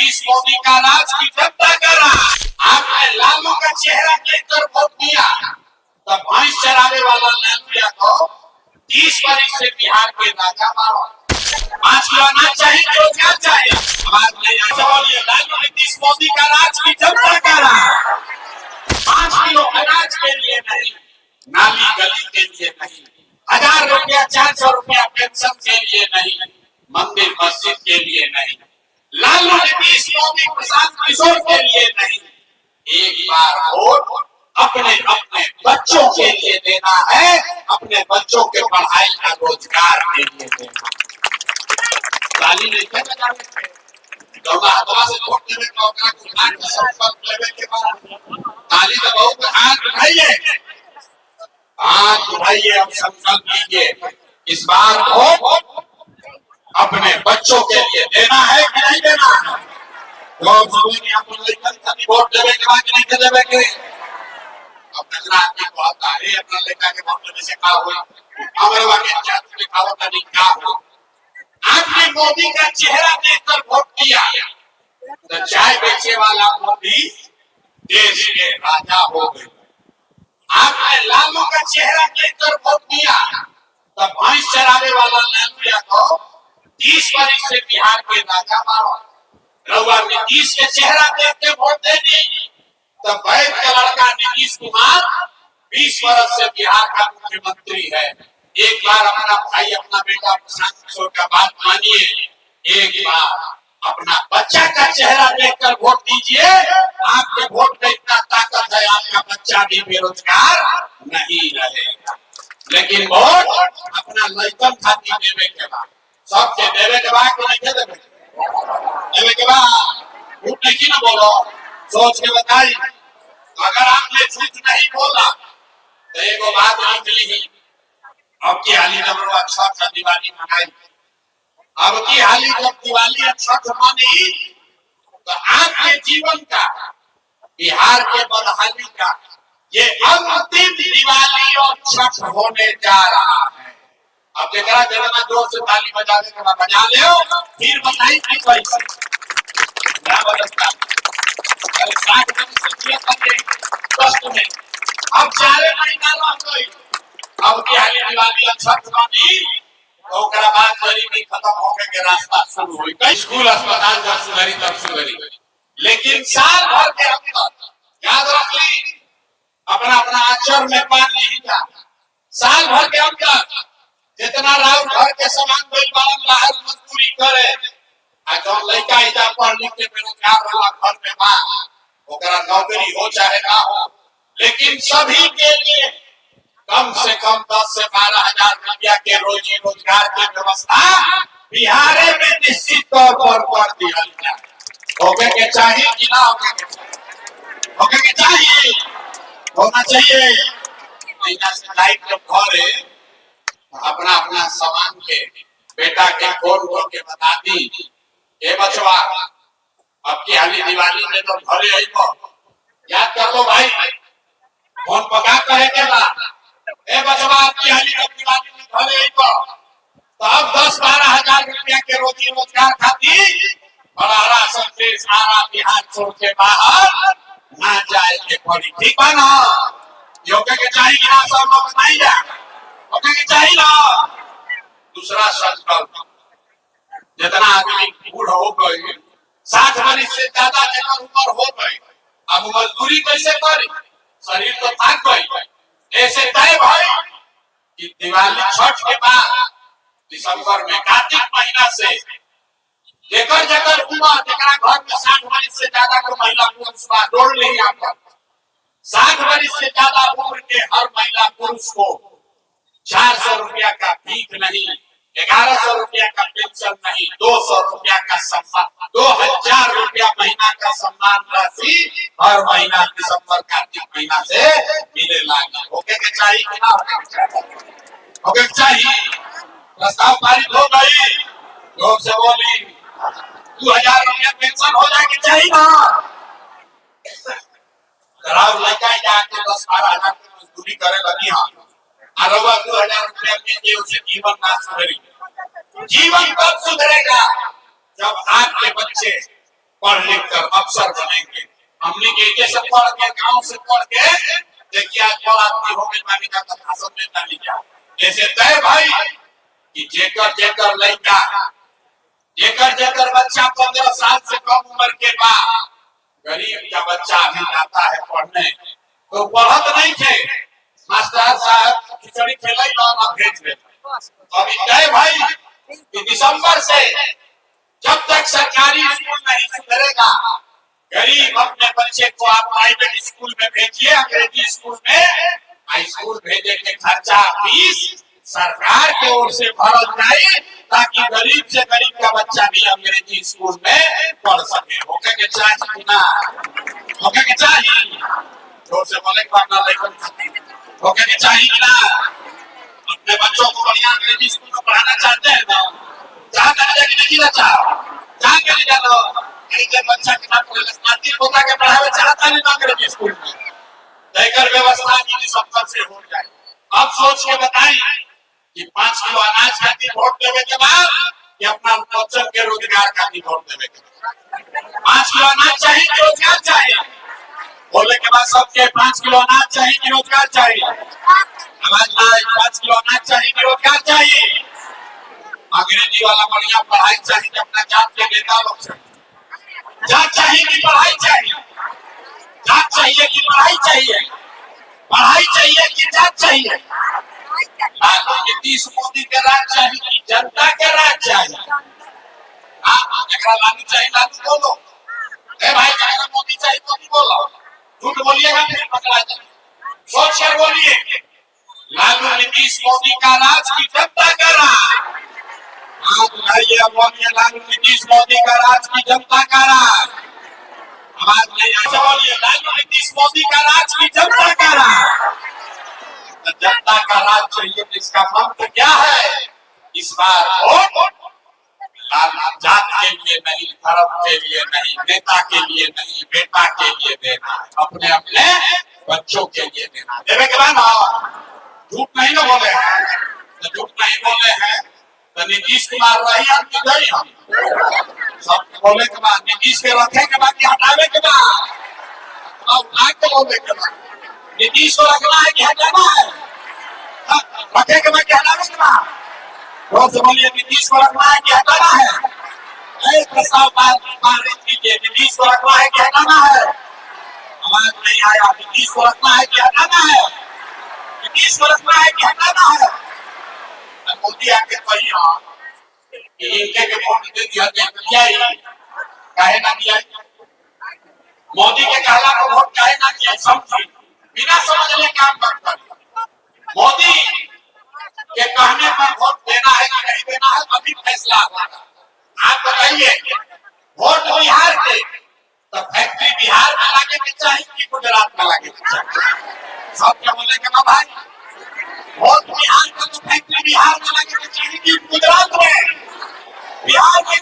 नीतीश मोदी का राज की जनता करा। आपने लालू का चेहरा देखकर वोट दिया, तो भैंस चराने वाला लालू यादव 30 वर्ष से बिहार के राजा मानो। 5 किलो अनाज चाहिए, रोजगार चाहिए। आवाज नहीं आ बोलिए, लालू नीतीश मोदी का राज की जनता करा। 5 किलो अनाज के लिए नहीं, नाली गली के लिए नहीं, 1000 रुपया 400 रुपया पेंशन के लिए नहीं, मंदिर मस्जिद के लिए नहीं, लालू नीतीश मोदी प्रशांत किशोर के लिए नहीं, एक बार वोट अपने अपने बच्चों के लिए देना है, अपने बच्चों के पढ़ाई का रोजगार के लिए देना। ताली नहीं क्या बजा रहे थे, से वोट देने का संकल्प लेने के बाद ताली तो बहुत हाथ उठाइए, हाथ उठाइए, अब संकल्प लीजिए इस बार वोट अपने बच्चों के लिए देना है कि नहीं देना है। लोग वोट देवे के बाद नहीं देवे के अब नजर आदमी को आता है अपना लेकर के वोट देने से क्या हुआ, हमारे वाले जाति में खाओ का नहीं क्या हुआ। आपने मोदी का चेहरा देखकर वोट दिया, तो चाय बेचे वाला मोदी देश के राजा हो गए। आपने लालू का चेहरा देखकर वोट दिया, तो भैंस चराने वाला लालू यादव 30 वर्ष से बिहार के राजा मानो। रउआ नीतीश के चेहरा देख के वोट दे दी, तो वैद का लड़का नीतीश कुमार 20 वर्ष से बिहार का मुख्यमंत्री है। एक बार अपना भाई अपना बेटा प्रशांत किशोर का बात मानिए, एक बार अपना बच्चा का चेहरा देखकर वोट दीजिए। आपके वोट में इतना ताकत है, आपका बच्चा भी बेरोजगार नहीं रहेगा। लेकिन वोट अपना लड़कन खातिर देवे के बाद, सबके देवे के बाद को नहीं देवे के बाद झूठ नहीं ना बोलो, सोच के बताई। अगर आपने झूठ नहीं बोला तो एक बात निकली ही, अब की हाली जब अच्छा था दिवाली मनाई, अब की हाली जब दिवाली अच्छा मनी, तो आपके जीवन का, बिहार के बदहाली का ये अंतिम दिवाली और छठ होने जा रहा है। अब देखा जरा जोर से ताली बजा दे, बजा ले फिर बताई कि कैसे क्या बदलता। 60 में अब 4 महीना रह गई, अब की हाली दिवाली छठ बनी, तो ओकरा बाद गरीबी खत्म होके के रास्ता शुरू हुई। कई स्कूल अस्पताल जब सुधरी तब सुधरी, लेकिन साल भर के अंदर याद रख ली अपना अपना अक्षर में पान नहीं था। साल भर के अंदर जितना राउर घर के सामान कोई बाहर मजदूरी करे, आ जो लड़का इधर पढ़ लिख के बेरोजगार वाला घर में बा, ओकरा नौकरी हो चाहे ना हो, लेकिन सभी के लिए कम से कम 10 से 12 हजार रुपया के रोजी रोजगार की व्यवस्था बिहार में निश्चित तौर पर कर दिया जाए। होके के चाहिए कि ना होके के चाहिए, होना चाहिए। लाइट जब घरे अपना अपना सामान के बेटा के खोल के बता दी, ये बचवा अब की हाली दिवाली में तो घरे आई को याद कर लो भाई, फोन पका करे के बाद ए बचवा अब की हाली जब दिवाली में घरे आई को, तो अब 10-12 हजार रुपया के रोजी रोजगार खातिर बड़ा संदेश सारा बिहार छोड़ के बाहर ना जाए के पड़ी। ठीक है ना, योग्य के चाहिए ना, सब लोग बताइए ओके के चाहिए ना। दूसरा संकल्प, जितना आदमी बूढ़ हो गए, 60 वर्ष से ज्यादा जगह ऊपर हो गए, अब मजदूरी कैसे करी, शरीर तो थक गई। ऐसे तय भाई कि दिवाली छठ के बाद दिसंबर में कार्तिक महीना से जेकर जेकर उम्र जेकरा घर में 60 वर्ष से ज्यादा को महिला पुरुष का जोड़ नहीं आता, 60 वर्ष से ज्यादा उम्र के हर महिला पुरुष को 400 रुपया का भीख नहीं, 1100 रुपया का पेंशन नहीं, 200 रुपया का सम्मान, 2000 रुपया महीना का सम्मान राशि हर महीना दिसंबर कार्तिक महीना से मिले लागे। होके के चाहिए कि ना होके के चाहिए। प्रस्ताव पारित हो गई, लोग से बोली 2000 रुपया पेंशन हो जाएगी चाहिए ना। खराब लड़का जाके 10-12 हजार की मजदूरी करे लगी, हाँ 2000 रुपया में उसे जीवन ना सुधरी। जीवन कब सुधरेगा, जब आपके बच्चे पढ़ लिख कर अफसर बनेंगे। हमने के जैसे पढ़ के गांव से पढ़ के देखिए आज बड़ा आदमी हो गए मानिका का भाषण देता लिखा जैसे तय भाई कि जेकर जेकर लड़का जेकर बच्चा 15 साल से कम उम्र के बाद गरीब का बच्चा भी जाता है पढ़ने तो पढ़त नहीं थे मास्टर साहब खिचड़ी खिलाई ना भेज देते। अभी तय भाई कि दिसंबर से जब तक सरकारी स्कूल नहीं सुधरेगा गरीब अपने बच्चे को आप प्राइवेट स्कूल में भेजिए अंग्रेजी स्कूल में स्कूल भेजे के खर्चा फीस सरकार की ओर से भरा जाए ताकि गरीब से गरीब का बच्चा भी अंग्रेजी स्कूल में पढ़ सके। होके के चाहिए ना होके के चाहिए जोर से बोले पढ़ना लेकिन होके के चाहिए ना अपने बच्चों को बढ़िया अंग्रेजी स्कूल में पढ़ाना चाहते हैं ना चाहते हैं कि नहीं चाहो चाह के नहीं जानो बच्चा के होता के पढ़ावे चाहता नहीं अंग्रेजी स्कूल में लेकर व्यवस्था की दिसंबर से हो जाए। अब सोच के बताएं कि 5 किलो अनाज खाती वोट देवे के बाद कि अपना बच्चों के रोजगार खाती वोट देवे के 5 किलो अनाज चाहिए कि रोजगार चाहिए बोले के बाद सबके 5 किलो अनाज चाहिए कि रोजगार चाहिए आवाज ना 5 किलो अनाज चाहिए कि रोजगार चाहिए। अंग्रेजी वाला बढ़िया पढ़ाई चाहिए अपना जात के नेता लोग से जात चाहिए कि पढ़ाई चाहिए जात चाहिए कि पढ़ाई चाहिए पढ़ाई चाहिए कि जात चाहिए नीतीश मोदी के राज चाहिए कि जनता के राज चाहिए। लागू चाहिए लागू बोलो भाई जगह मोदी चाहिए मोदी बोलो झूठ बोलिएगा फिर पकड़ा जाए सोच कर बोलिए लागू नीतीश मोदी का राज की जनता का राज बोलिए लागू नीतीश मोदी का राज की जनता का राज आवाज नहीं ऐसे बोलिए लागू नीतीश मोदी का राज की जनता का राज जनता का राज चाहिए तो इसका मंत्र क्या है इस बार वोट जात के लिए नहीं धर्म के लिए नहीं नेता के लिए नहीं बेटा के लिए देना अपने अपने बच्चों के लिए देना देवे के बाद झूठ नहीं ना बोले हैं तो झूठ नहीं बोले हैं तो नीतीश कुमार रही हम की गई हम सब बोले के बाद नीतीश के रखे के बाद हटावे के बाद उठा के बोले के बाद नीतीश को रखना है कि हटाना है रखे के बाद हटावे के बाद बहुत से बोलिए नीतीश को रखना है कि हटाना है प्रस्ताव पारित कीजिए नीतीश को रखना है कि हटाना है आवाज नहीं आया नीतीश को रखना है कि हटाना है नीतीश को रखना है कि हटाना है। मोदी आके कही कि इनके के वोट दे दिया काहे ना दिया मोदी के कहला को वोट काहे ना दिया समझी बिना समझने काम मत कर मोदी के कहने पर वोट देना है कि नहीं देना है अभी फैसला होगा। आप बताइए वोट बिहार के तो फैक्ट्री बिहार में लगे के चाहिए कि गुजरात में लगे के चाहिए सब क्या बोले के भाई वोट बिहार का तो फैक्ट्री बिहार में लगे के चाहिए कि गुजरात में बिहार में